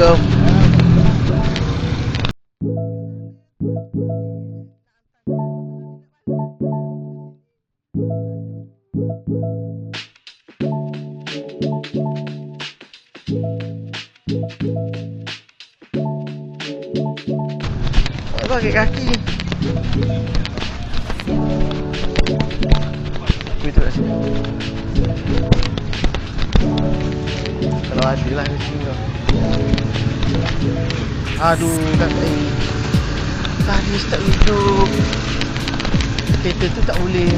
Assalamualaikum. Pakai kaki ni. Itu kat sini. Kalau ada lah di sini tu. Aduh, tadi start hidup. Kereta tu tak boleh.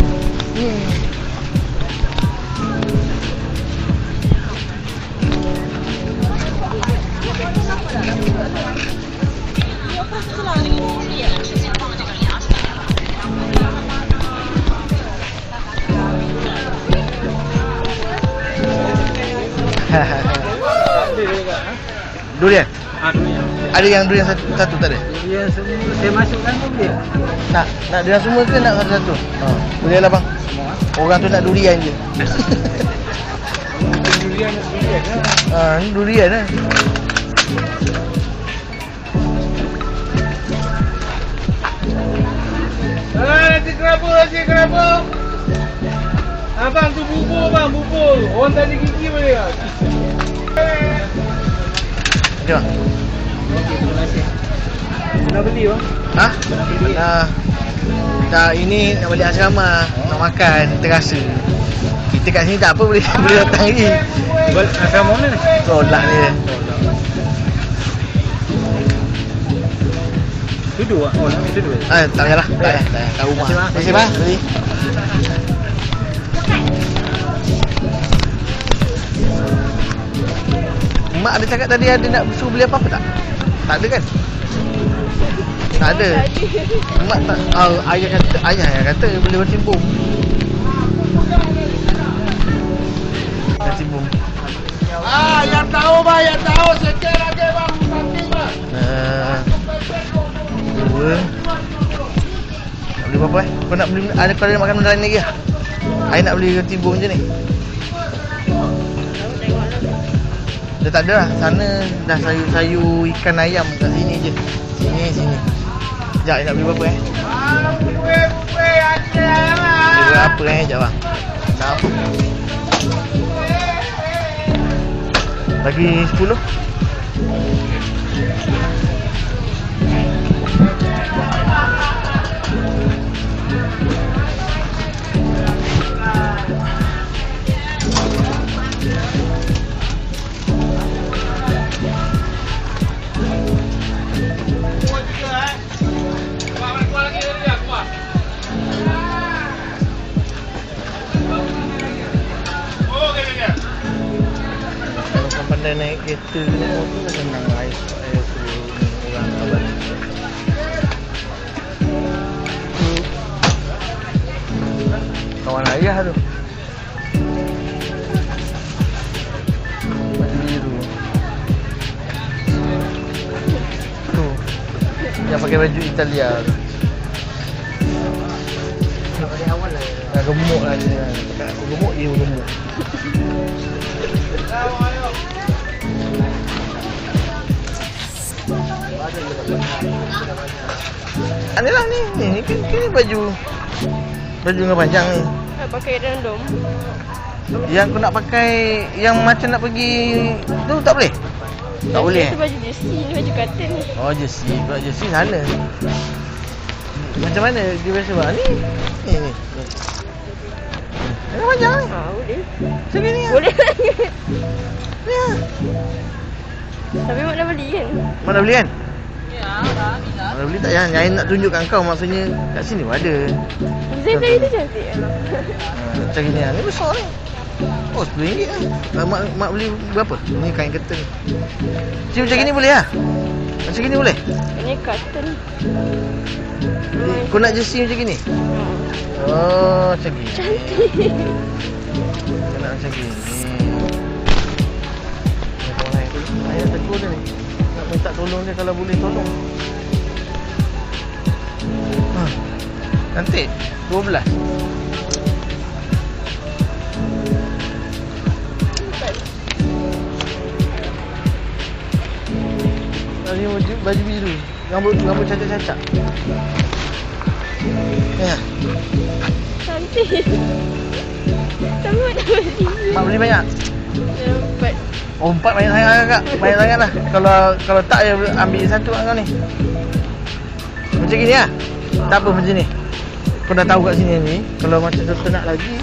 Durian? Durian. Ada yang durian satu tak ada? Durian semua saya masukkan pun boleh. Nak durian semua ke nak satu-satu? Boleh lah bang. Orang tu nak durian je. Durian lah. Ni durian lah. Nasi kerabu. Abang tu bubur bang, bubur. Orang tak ada gigi boleh tak? Okey bang. Okey, terima kasih. Nak beli bang? Tak, ini nak balik asrama. Nak makan, terasa. Kita kat sini tak apa boleh datang lagi. Asrama mana? Tolak dia. Duduk tak? Oh, nak duduk? Tak payahlah. Tak payah. Kat rumah. Terima kasih bang. Beli. Mak ada cakap tadi ada nak suruh beli apa-apa tak? Tak ada kan? Tak ada. Mak tak. Ayah yang kata boleh bertimbung. Bertimbung. Yang tahu bang, yang tahu. Sikit lagi bang. Cantik bang. Dua. Nak beli apa-apa Kau nak beli, ada kau nak makan benda lain lagi lah? I nak beli bertimbung je ni. Dia tak ada lah. Sana dah sayur-sayur ikan ayam kat sini je. Sini. Sekejap, nak beli berapa Buih, Beli berapa sekejap bang. Tak apa. Bagi 10. Pandai naik kereta ke naik motor senang lah. Saya suruh orang kawan. Kawan ayah tu baju biru tu yang pakai baju Italia tu. Dari awal lah gemuk lah dia. Cakap aku gemuk, dia gemuk. Adalah ni baju dengan panjang ni. Nak pakai random. Yang aku nak pakai yang macam nak pergi tu tak boleh? Tak boleh. Itu baju jersey, ni baju cotton ni. Oh jersey, baju jersey sana. Macam mana dia biasa buat ni? Ni. Ada panjang ni. Boleh. Macam ni lah. Boleh. Ni lah. Tapi mak dah beli kan? Mana beli kan? Ya, dah. Mana beli tak yang nak tunjukkan kau, maksudnya kat sini pun ada. Design tadi tu cantik. Macam ni lah. Ni besar ni. Oh RM10 lah. Mak beli berapa? Ni kain ketan. Cik macam gini boleh lah? Macam gini boleh? Ini cotton. Kau nak jersey macam gini? Oh macam gini. Cantik. Kau nak macam gini. Ayah tegur dia ni. Nak minta tolong dia kalau boleh tolong. Cantik. 12. baju biru. Rambut cacak-cacak. Ya. Cantik. Tapi mak dah beli. Mak beli banyak. Dapat. Oh, 4 banyak sangat kakak. Banyak sangat lah. Kalau tak ya ambil satu kat kau ni. Macam gini lah. Tak apa macam ni. Kau dah tahu kat sini ni, kalau macam tu nak lagi,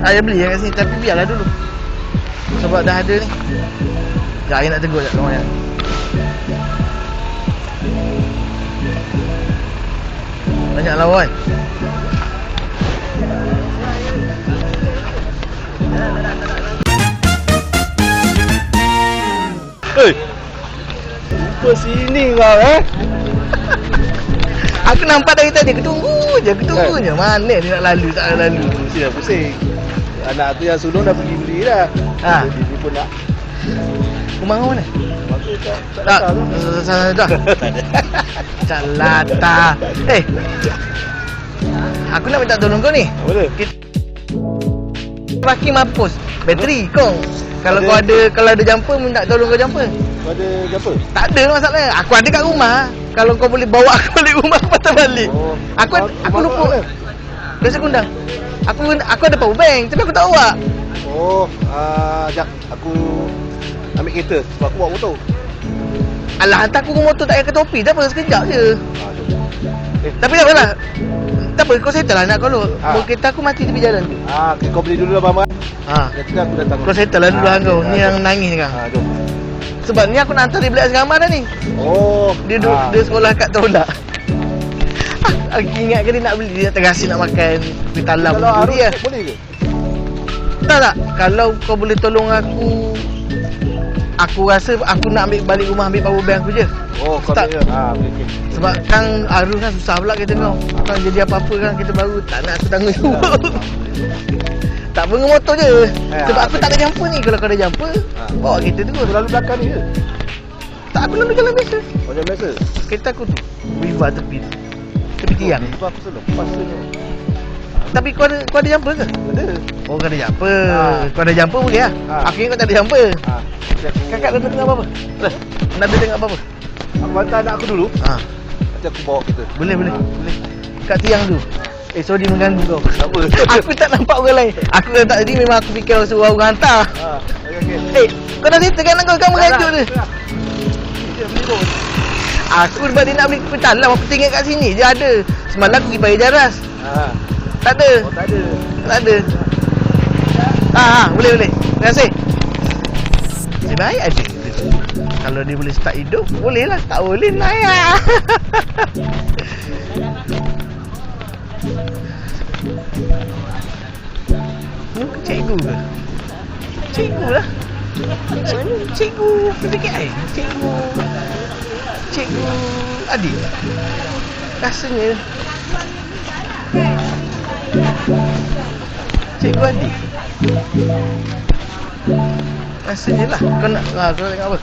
ayah beli kat sini. Tapi biarlah dulu. Sebab dah ada ni. Sekejap ayah nak tegur sekejap kawan ayah. Banyak lawan. Hei, lupa sini kau Aku nampak dari tadi, aku tunggu je. Mana dia nak lalu, tak nak lalu. Mesti dah pusing. Anak tu yang sulung dah pergi beli dah. Ha. Jadi dia pun nak. Rumah kau mana? Maka tak Tak, tahu. dah. Calata. Aku nak minta tolong kau ni. Apa dia? Pakai mampus bateri kau. Kalau Ada. kalau ada jumper, minta tolong kau jumper. Kau ada jumper? Tak ada masalah. Aku ada kat rumah. Kalau kau boleh bawa aku balik rumah, patah balik. Oh. Aku Rumah lupa. kau mana? Biasa kundang. Aku ada power bank, tapi aku tak bawa. Oh, sekejap. Aku ambil kereta sebab aku bawa motor. Alah, hantar aku ke motor tak payah ke topi. Tak apa, sekejap je. Jom. Tapi tak apalah. Tak apa, kau settle lah nak kau dulu. Ha. Kereta aku mati tepi jalan tu. Okay, kau beli dulu lah barang. Ha. Nanti aku datang. Kau settle lah dulu hang kau. Ni yang nangis kan. Jom. Sebab ni aku nak hantar dia beli asrama dah ni. Oh. Dia sekolah kat Tolak. Aku ingat ke dia nak beli, dia terasa nak makan kuih talam. Kalau Arus dia. boleh ke? Tak. Kalau kau boleh tolong aku rasa aku nak ambil balik rumah, ambil power bank aku je. Oh, kau Tak. boleh. Boleh. Sebab kan Arus kan susah pula kereta kau. Kan jadi apa-apa kan kita baru tak nak aku tanggungjawab. Tak apa, dengan motor je. Sebab aku tak ada jumper ni. Kalau kau ada jumper, bawa kereta tu. Aku lalu belakang ni ke? Tak, aku lalu jalan biasa. Macam biasa? Kereta aku tu Viva tepi tiang. Sebab aku selepas tu. Tapi kau ada jumper ke? Ada. Oh, kau ada jumper. Ha. Kau ada jumper boleh lah. Ha. Aku ingat kau tak ada jumper. Kakak dah tengok apa-apa? Dah. Nak ada tengok apa-apa? Aku hantar anak aku dulu. Ha. Nanti aku bawa kereta. Boleh. Kat tiang tu. Sorry mengganggu kau. Tak apa. Aku tak nampak orang lain. Aku kalau tak tadi memang aku fikir suruh orang hantar. Okay. Kau dah settle kan kau mengajuk dia. Aku sebab dia nak beli petalam, aku tinggal kat sini je ada. Semalam aku pergi Paya Jaras. Tak ada. Oh, tak ada. Tak ada. Boleh. Terima kasih. Baik ada. Kalau dia boleh start hidup, boleh lah. Tak boleh, Naya. Cikgu ke? Cikgu lah. Cikgu PPKI. Cikgu adik. Rasanya cikgu adik. Rasanya lah. Kau nak tengok apa?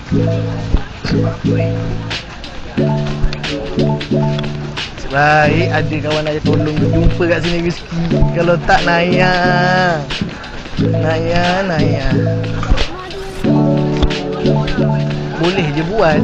Baik, ada kawan saya tolong jumpa kat sini rezeki. Kalau tak Naya. Boleh je buat.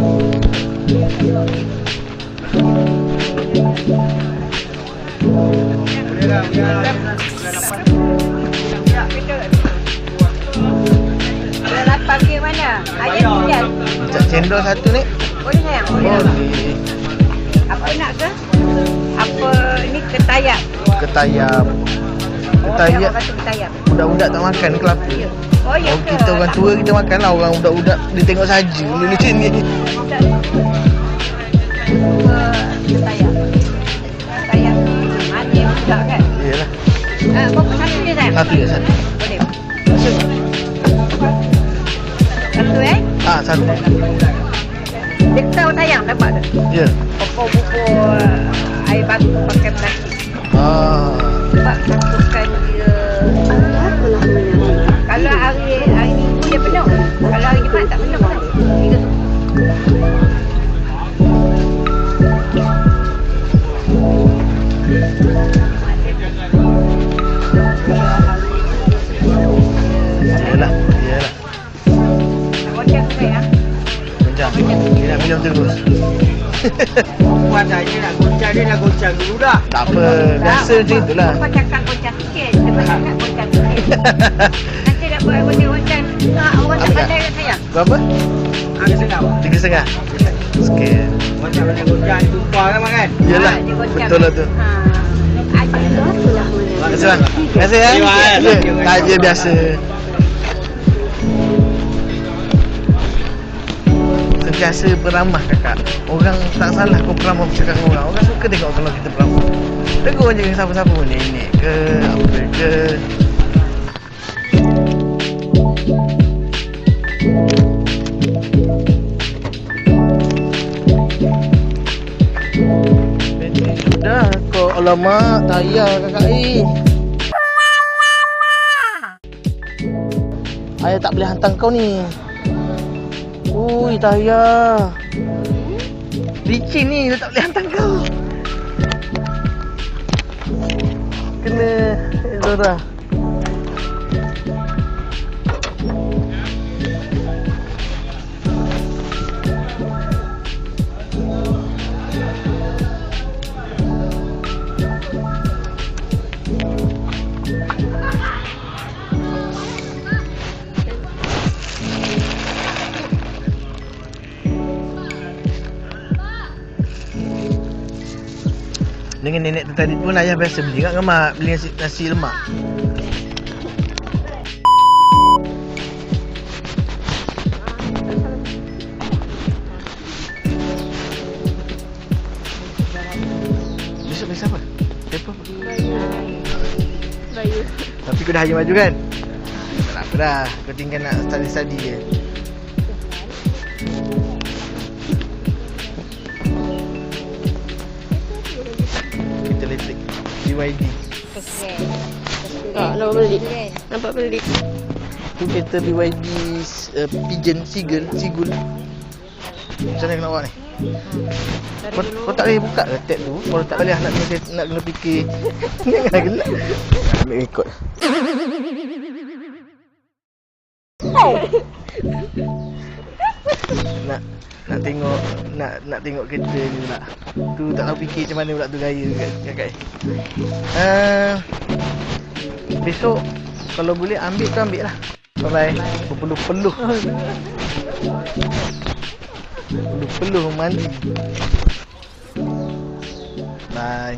Dah 8 ke mana? Ayah 9. Cak cendol satu ni. Boleh sayang? Boleh. Apa nak ke? Apa ni ketayap? Ketayap. Orang kata ketayap. Budak-budak tak makan kelapa. Oh ya ke? Kita orang tua kita makan lah. Orang budak-budak dia tengok saja macam ni. Ketayap. Ketayap. Manis juga kan? Iyalah. Berapa satu je sayang? Satu je, satu. Boleh. Satu Satu. Dia tahu sayang dapat tu. Ya. Pokok-pokok air batu pakai plastik. Sebab takutkan dia. Kalau hari Minggu dia penuh. Kalau hari Jumaat tak penuh. Tiga tu. Iyalah. Nak goceng tu ya. goncang. Dia nak minum terus. Perempuan saya nak goncang, dia nak goncang dulu dah. Tak apa, biasa macam itulah. Kau cakap goncang sikit. Sebab cakap goncang sikit. Nanti nak buat goncang-goncang. Orang tak pandai kat saya. Berapa? Harga senang. 3,5. Sikit. Goncang macam goncang, tumpah kan mak kan? Yalah, Dia goncang. betul lah tu. Ada tu apa lah mula. Terima kasih bang. Terima kasih ya. Ya, taja biasa. Sentiasa beramah kakak. Orang tak salah kau beramah bercakap dengan orang. Orang suka tengok kalau kita beramah. Tegur je dengan siapa-siapa pun. Nenek ke, apa ke. Sudah kau, alamak, tayar kakak ni. Ayah tak boleh hantar kau ni. Ui, tayar. Licin ni, dia tak boleh hantar kau. Kena Zora. Dengan nenek tu tadi pun ayah biasa beli kat mak, beli nasi lemak. Besok apa? Paper apa? Bayu. Tapi kau dah haji maju kan? Tak apa dah, kau tinggal nak study-study je. Kita elektrik BYD. Nampak pelik. Nampak pelik. Tu kereta BYD Pigeon Seagull. Macam mana nak buat ni? Kau tak boleh buka ke tab tu? Kalau tak boleh nak kena fikir. Jangan gelap. Ambil rekod. Nak tengok nak tengok kereta ni pula. Tu tak tahu fikir macam mana pula tu gaya kakak. Besok kalau boleh ambil tu ambil lah. Bye bye. Berpeluh-peluh. Peluh-peluh mandi. Bye.